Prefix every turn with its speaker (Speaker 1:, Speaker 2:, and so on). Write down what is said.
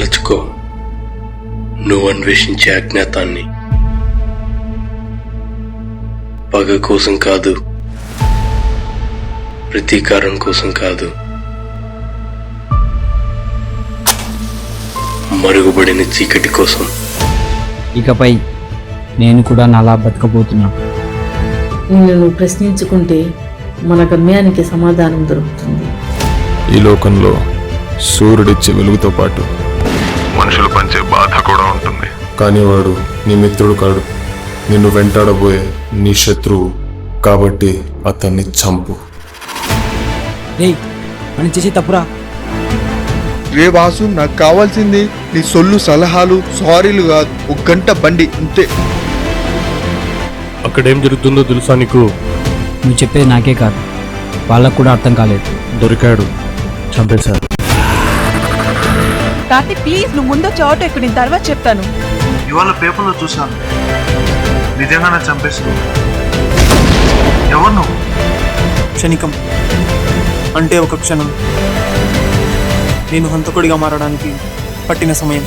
Speaker 1: తలుచుకో, నువ్వు అన్వేషించే అజ్ఞాతాన్ని. పగ కోసం కాదు, ప్రతీకారం కోసం కాదు, మరుగుపడిన చీకటి కోసం.
Speaker 2: ఇకపై నేను కూడా నాలా బతకబోతున్నా.
Speaker 3: నిన్ను నువ్వు ప్రశ్నించుకుంటే మన గమ్యానికి సమాధానం దొరుకుతుంది.
Speaker 4: ఈ లోకంలో సూర్యుడిచ్చే వెలుగుతో పాటు మనుషులు పంచే బాధ కూడా ఉంటుంది. కానీ వాడు నీ మిత్రుడు కాడు, నిన్ను వెంటాడబోయే నీ శత్రువు. కాబట్టి అతన్ని చంపు.
Speaker 2: రేయ్, మనం చేసే తప్పురా.
Speaker 5: రే వాసు, నాకు కావాల్సింది నీ సొల్లు సలహాలు, సారీలు కాదు, 1 గంట బండి అంతే.
Speaker 6: అక్కడేం జరుగుతుందో తెలుసా నీకు?
Speaker 2: నువ్వు చెప్పేది నాకే కాదు, వాళ్ళకు కూడా అర్థం కాలేదు.
Speaker 6: దొరికాడు, చంపేశారు.
Speaker 7: కార్తీక్ ప్లీజ్, నువ్వు ముందు చోటు ఎక్కువ, నేను తర్వాత చెప్తాను.
Speaker 8: ఇవాళ పేపర్లో చూశాను, నిజంగానే చంపేశాను. ఎవరు నువ్వు?
Speaker 9: క్షణికం అంటే ఒక క్షణం. నేను హంతకుడిగా మారడానికి పట్టిన సమయం.